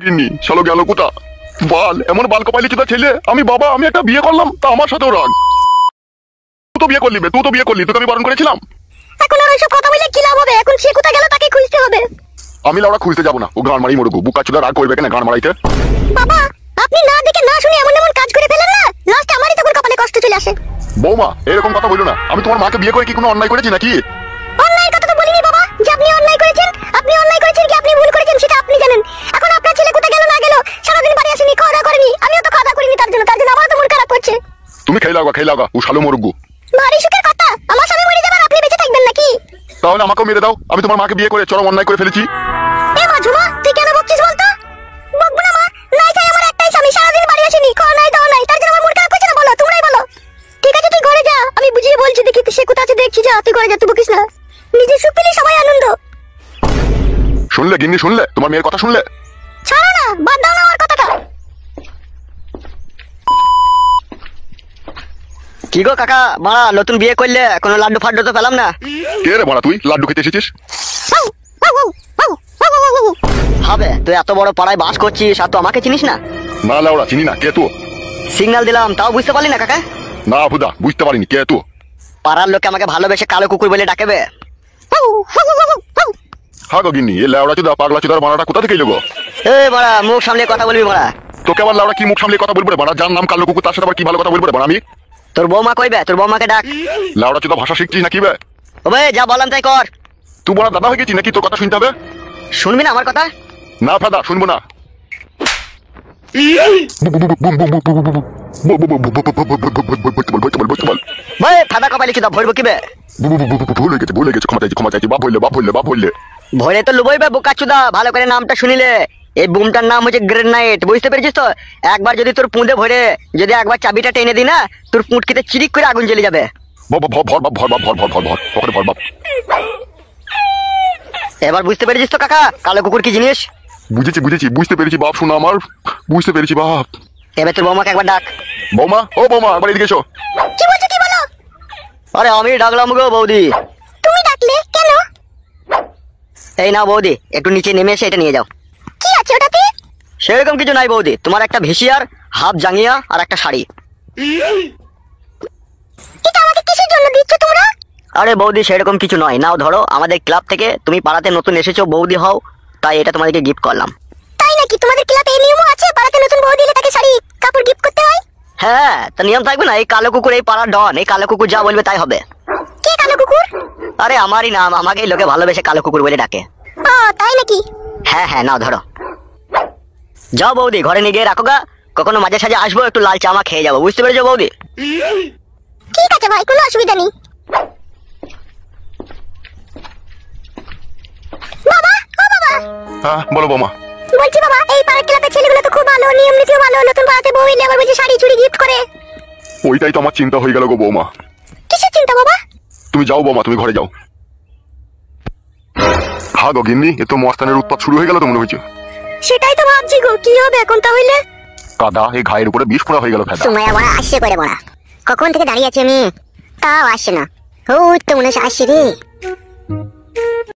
গিন্নি শালো গেল কোথা বাল এমন বাল কপালি চোদা ছেলে আমি বাবা আমি একটা বিয়ে করলাম তা আমার সাথেও রাগ তুই তো বিয়ে করলি বে তুই তো বিয়ে করলি তোকে আমি বারণ করেছিলাম। এখন আর ওইসব কথা বলে কি লাভ হবে? এখন সে কোথা গেল তাকে খুঁজতে হবে। আমি লাউড়া খুঁজতে যাবো না ও গান মারি মরবো বুকা চোদা রাগ করবে কেন গান মারাইতে। বাবা আপনি না দেখে না শুনে এমন এমন কাজ করে ফেলেন না লাস্টে আমারই তখন কপালে কষ্ট চলে আসে। বৌমা এরকম কথা বলো না আমি তোমার মাকে বিয়ে করে কি কোনো অন্যায় করেছি নাকি? অন্যায় কথা তো বলিনি বাবা যে আপনি অন্যায় করেছেন কি আপনি ভুল করেছেন সেটা আপনি জানেন। এখন আপনার ছেলে কোথা গেল না গেল সারাদিন বাড়ি আসেনি খাওয়া দাওয়া করেনি আমিও তো খাওয়া দাওয়া করিনি তার জন্য আমার তো মন খারাপ করছে। তুমি খেয়ে লাগা ও শালো মরগু ভারী সুখের কথা আমার স্বামী মরে যাবার আপনি বেঁচে থাকবেন নাকি? তাহলে আমাকেও মেরে দাও আমি তোমার মাকে বিয়ে করে চরম অন্যায় করে ফেলেছি। এ মা ঝুমা তুই কেন বকছিস বলতো? বকবো না মা নাই চাই আমার একটাই স্বামী সারাদিন বাড়ি আসেনি খাওয়া নাই দাওয়া নাই তার জন্য আমার মন খারাপ করছে না বলো তোমরাই বলো। ঠিক আছে তুই ঘরে যা আমি বুঝিয়ে বলছি দেখি সে কোথা আছে দেখছি যা তুই ঘরে যা তুই বকিস না নিজে সুখ পেলে সবাই আনন্দ। শুনলে গিন্নি শুনলে তোমার মেয়ের কথা শুনলে? ছাড়ো না বাদ দাও না আমার কথাটা। কি গো কাকা মারা নতুন বিয়ে করলে কোনো লাড্ডু ফাড্ডু তো পেলাম না। কে রে মারা তুই লাড্ডু খেতে এসেছিস? হবে তুই এত বড় পাড়ায় বাস করছিস আর তো আমাকে চিনিস না? না লাউড়া চিনি না কে তুই? সিগন্যাল দিলাম তাও বুঝতে পারলি না কাকা? না বুদা বুঝতে পারিনি কে তুই? পাড়ার লোকে আমাকে ভালোবেসে কালো কুকুর বলে ডাকেবে। হ্যাঁ গো গিন্নি এ লাউড়া চোদা পাগলা চোদার মারাটা কোথা থেকে এলো গো? এ মারা মুখ সামনে কথা বলবি মারা। তোকে আবার লাউড়া কি মুখ সামলে কথা বলবো রে মারা যার নাম কালো কুকুর তার সাথে আবার কি ভালো কথা বলবো রে মারা আমি? তোর বৌমা কইবে তোর বৌমাকে ডাক। লাউড়া চোদা ভাষা শিখছিস নাকি বে? ওবে যা বললাম তাই কর। তুই বড় দাদা হয়ে গেছিস নাকি তোর কথা শুনতে হবে? শুনবি না আমার কথা? না ফাদা শুনবো না। ভাই ফাদা কপালি কি দা ভরবো কি বে? ভুলে গেছে ক্ষমা চাইছি বাপ বললে ভরে তো লুবইবে বোকা চুদা ভালো করে নামটা শুনিলে। এই বুমটার নাম হচ্ছে গ্রেনাইট বুঝতে পেরেছিস তো? একবার যদি তোর পুঁদে ভরে যদি একবার চাবিটা টেনে দি না তোর পুঁটকিতে চিরিক করে আগুন জ্বলে যাবে। এবার বুঝতে পেরেছিস তো কাকা কালো কুকুর কি জিনিস? বুঝেছি বুঝতে পেরেছি বাপ শোনা আমার বুঝতে পেরেছি বাপ। এবার তোর বৌমাকে একবার ডাক। বৌমা ও বৌমা একবার এদিকে এসো। কি বলছো কি বলো? আরে আমি ডাকলাম গো বৌদি। তুমি ডাকলে কেন? এই না বৌদি একটু নিচে নেমে এসে এটা নিয়ে যাও। কি আছে ওটাতে? সেরকম কিছু নাই বৌদি তোমার একটা ভিসিয়ার হাফ জাঙ্গিয়া আর একটা শাড়ি। এটা আমাকে কিসের জন্য দিচ্ছ তোমরা? আরে বৌদি সেরকম কিছু নয় নাও ধরো আমাদের ক্লাব থেকে তুমি পাড়াতে নতুন এসেছো বৌদি হও তাই এটা তোমাদেরকে গিফট করলাম। তাই নাকি তোমাদের ক্লাবে এই নিয়মও আছে পাড়াতে নতুন বউ দিলে তাকে শাড়ি কাপড় গিফট করতে হয়? হ্যাঁ তা নিয়ম থাকবে না? এই কালো কুকুর এই পাড়ার ডন এই কালো কুকুর যা বলবে তাই হবে। কে কালো কুকুর? আরে আমারই নাম আমাকেই লোকে ভালোবেসে কালো কুকুর বলে ডাকে। ও তাই নাকি? হ্যাঁ নাও ধরো যাও বৌদি ঘরে নিয়ে গিয়ে রাখো গা কখনো মাঝে সাঝে আসবো একটু লাল চা খেয়ে যাবো বুঝতে পেরেছো বৌদি? ঠিক আছে ভাই কোনো অসুবিধা নেই। বাবা ও বাবা। হ্যাঁ বলো বৌমা। বলছি বাবা এই পাড়ার ক্লাবের ছেলেগুলো তো খুব ভালো নিয়ম নীতিও ভালো নতুন পাড়াতে বউ এলে আবার বলছে শাড়ি চুড়ি গিফট করে। ওইটাই তো আমার চিন্তা হয়ে গেল গো বৌমা। কিসের চিন্তা বাবা? তুমি যাও বৌমা তুমি ঘরে যাও। হ্যাঁ গো গিন্নি এ তো মস্তানের উৎপাত শুরু হয়ে গেল তো মনে হয়েছে। সেটাই তো ভাবছি গো কি হবে এখন তাহলে? কাদা এই ঘায়ের উপরে বিষ ফোড়া হয়ে গেল ফেদা। সময় আমার আসছে করে বড়া কখন থেকে দাঁড়িয়ে আছি আমি তাও আসছে না। ও তো মনে হচ্ছে আসছে রে।